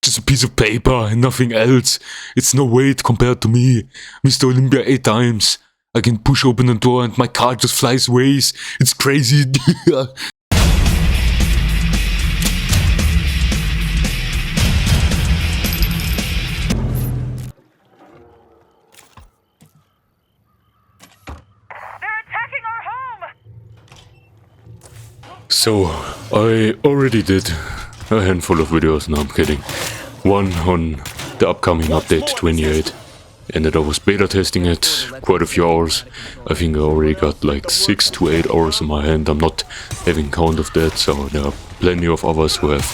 just a piece of paper and nothing else. It's no weight compared to me, Mr. Olympia 8 times. I can push open the door and my car just flies away. It's crazy. So, I already did a handful of videos, no I'm kidding. One on the upcoming update 28, and that I was beta testing it quite a few hours. I think I already got like 6 to 8 hours in my hand. I'm not having count of that, so there are plenty of others who have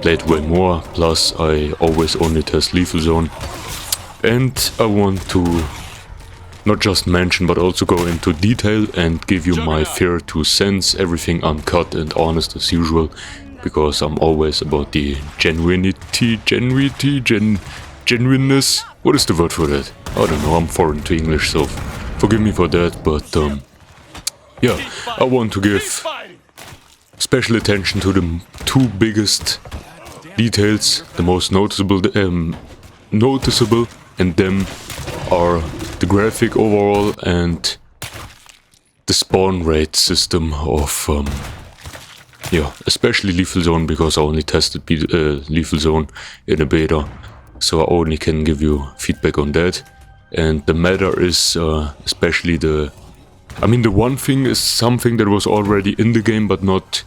played way more. Plus I always only test Lethal Zone, and I want to not just mention but also go into detail and give you my fair 2 cents, everything uncut and honest as usual, because I'm always about the genuineness. What is the word for that? I don't know, I'm foreign to English, so forgive me for that, but yeah, I want to give special attention to the 2 biggest details, the most noticeable, and them are the graphic overall and the spawn rate system of yeah, especially Lethal Zone, because I only tested Lethal Zone in a beta, so I only can give you feedback on that. And the matter is especially the one thing is something that was already in the game but not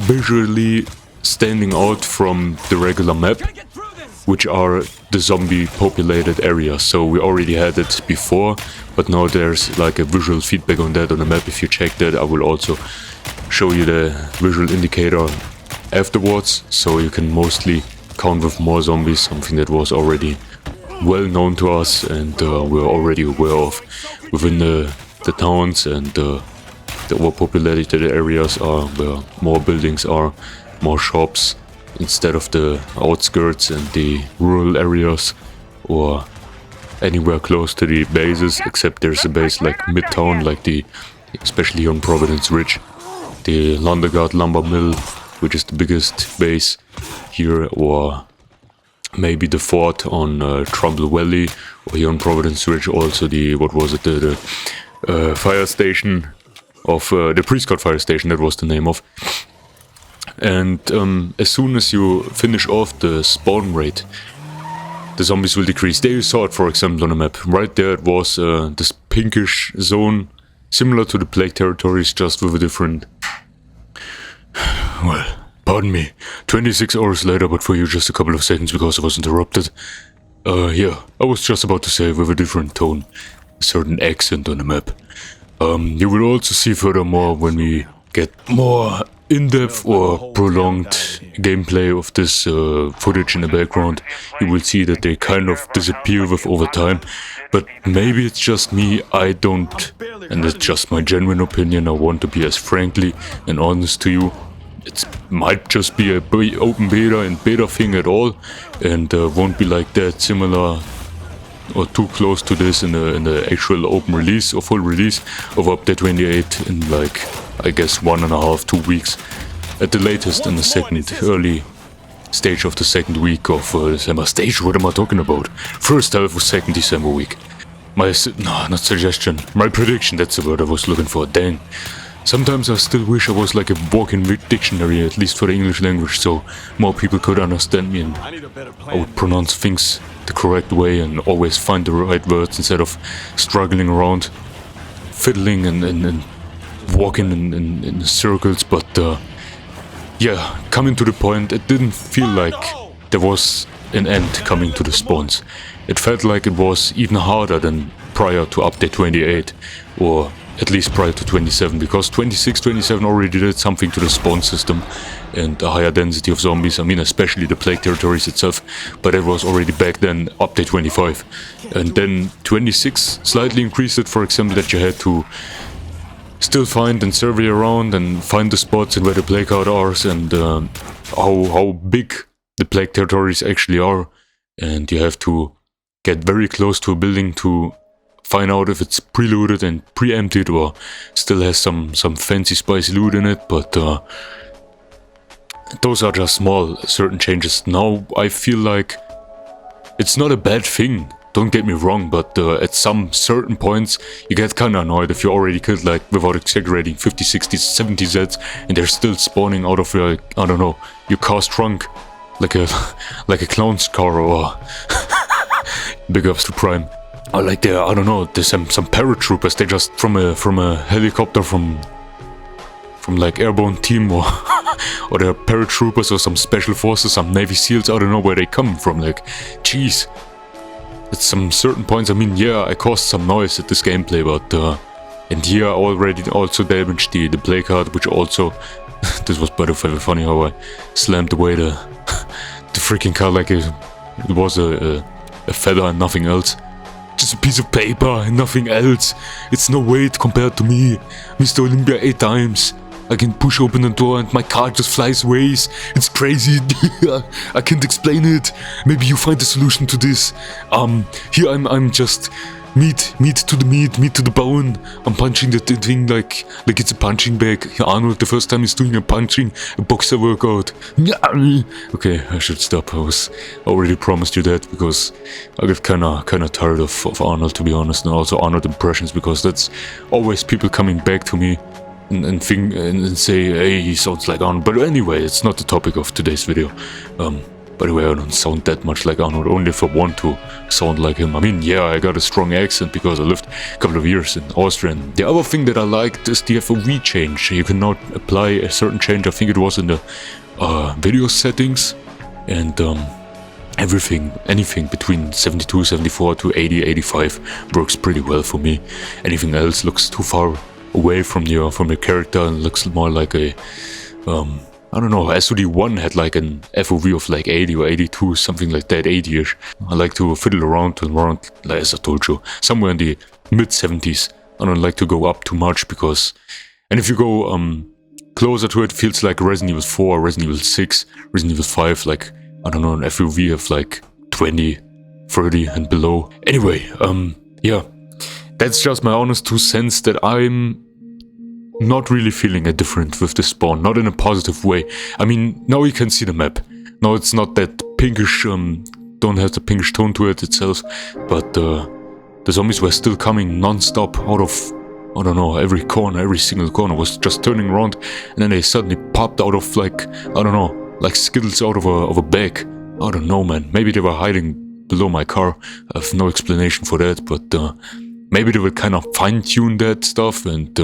visually standing out from the regular map, which are the zombie populated areas. So we already had it before, but now there's like a visual feedback on that on the map. If you check that, I will also show you the visual indicator afterwards, so you can mostly count with more zombies, something that was already well known to us and we're already aware of within the towns and the overpopulated areas are where more buildings are, more shops, instead of the outskirts and the rural areas or anywhere close to the bases, except there's a base like midtown, like especially on Providence Ridge, the Londergard Lumber Mill, which is the biggest base here, or maybe the fort on Trumbull Valley, or here on Providence Ridge also the fire station of the Prescott fire station, that was the name of. And as soon as you finish off the spawn rate, the zombies will decrease. There you saw it, for example, on the map. Right there it was this pinkish zone, similar to the Plague Territories, just with a different... Well, pardon me, 26 hours later, but for you just a couple of seconds because I was interrupted. Yeah, I was just about to say with a different tone, a certain accent on the map. You will also see furthermore when we get more in-depth or prolonged gameplay of this footage in the background, you will see that they kind of disappear with over time. But maybe it's just me, I don't, and it's just my genuine opinion, I want to be as frankly and honest to you. It might just be a open beta and beta thing at all, and won't be like that similar or too close to this in the actual open release or full release of update 28 in like, I guess 1.5 to 2 weeks at the latest, in the early stage of the second week of December. Stage, what am I talking about? First half of second December week. My prediction, that's the word I was looking for, dang. Sometimes I still wish I was like a walking dictionary, at least for the English language, so more people could understand me and I would pronounce things the correct way and always find the right words instead of struggling around, fiddling and walking in circles. But yeah, coming to the point, it didn't feel like there was an end coming to the spawns. It felt like it was even harder than prior to update 28, or at least prior to 27, because 26, 27 already did something to the spawn system and a higher density of zombies. I mean, especially the Plague Territories itself, but it was already back then, update 25. And then 26 slightly increased it, for example, that you had to still find and survey around and find the spots and where the plague out are and how big the Plague Territories actually are. And you have to get very close to a building to find out if it's pre-looted and pre-emptied or still has some fancy spicy loot in it. But those are just small, certain changes. Now I feel like it's not a bad thing, don't get me wrong, but at some certain points you get kinda annoyed if you already killed, like, without exaggerating, 50, 60, 70 Zeds, and they're still spawning out of your, I don't know, your car's trunk, like a clown's car, or big ups to Prime. Or like there, I don't know, there's some paratroopers, they just from a helicopter from like airborne team, or or they're paratroopers or some special forces, some Navy SEALs, I don't know where they come from, like, jeez. At some certain points, I mean, yeah, I caused some noise at this gameplay, but and here I already also damaged the play card, which also, this was very funny how I slammed away the freaking car like it was a feather and nothing else. Just a piece of paper and nothing else. It's no weight compared to me, Mr. Olympia 8 times. I can push open the door and my car just flies away. It's crazy. I can't explain it. Maybe you find a solution to this. Here I'm just meat to the meat to the bone. I'm punching the thing like it's a punching bag. Arnold, the first time he's doing a boxer workout. Okay, I should stop. I already promised you that because I get kinda tired of Arnold, to be honest, and also Arnold impressions, because that's always people coming back to me and say, hey, he sounds like Arnold. But anyway, it's not the topic of today's video. By the way, I don't sound that much like Arnold, only if I want to sound like him. I mean, yeah, I got a strong accent because I lived a couple of years in Austria. And the other thing that I liked is the FOV change. You can now apply a certain change, I think it was in the video settings, and anything between 72, 74 to 80, 85 works pretty well for me. Anything else looks too far away from your character and looks more like a I don't know, SOD1 had like an FOV of like 80 or 82, something like that, 80ish. I like to fiddle around, like as I told you, somewhere in the mid 70s. I don't like to go up too much because, and if you go closer to it, feels like Resident Evil 4, Resident Evil 6, Resident Evil 5, like, I don't know, an FOV of like 20, 30 and below. Anyway, yeah, that's just my honest 2 cents that I'm not really feeling a difference with the spawn, not in a positive way. I mean, now you can see the map. Now it's not that pinkish, don't have the pinkish tone to it itself, but the zombies were still coming non-stop out of, I don't know, every corner, every single corner was just turning around, and then they suddenly popped out of like, I don't know, like Skittles out of a bag. I don't know, man. Maybe they were hiding below my car. I have no explanation for that, but maybe they will kind of fine-tune that stuff, and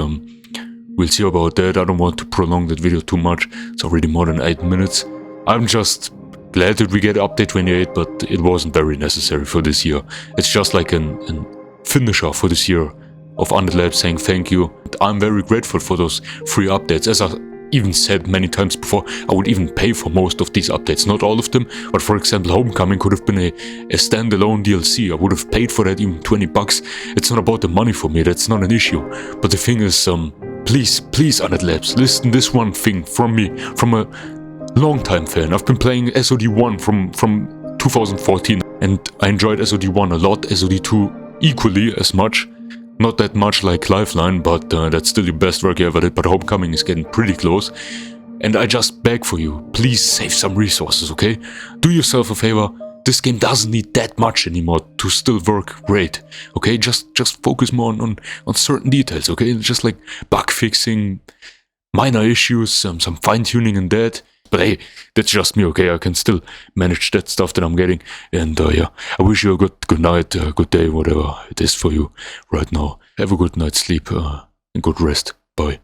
we'll see about that. I don't want to prolong that video too much. It's already more than 8 minutes. I'm just glad that we get update 28, but it wasn't very necessary for this year. It's just like an finisher for this year of Undead saying thank you. I'm very grateful for those free updates. As I even said many times before, I would even pay for most of these updates. Not all of them, but for example, Homecoming could have been a standalone DLC. I would have paid for that even 20 bucks. It's not about the money for me, that's not an issue. But the thing is, please, Undead Labs, listen this one thing from me, from a long-time fan. I've been playing SOD1 from 2014, and I enjoyed SOD1 a lot, SOD2 equally as much. Not that much like Lifeline, but that's still the best work you ever did, but Homecoming is getting pretty close. And I just beg for you, please save some resources, okay? Do yourself a favor. This game doesn't need that much anymore to still work great, okay? Just focus more on certain details, okay? Just like bug fixing, minor issues, some fine-tuning and that. But hey, that's just me, okay? I can still manage that stuff that I'm getting. And yeah, I wish you a good night, good day, whatever it is for you right now. Have a good night's sleep and good rest. Bye.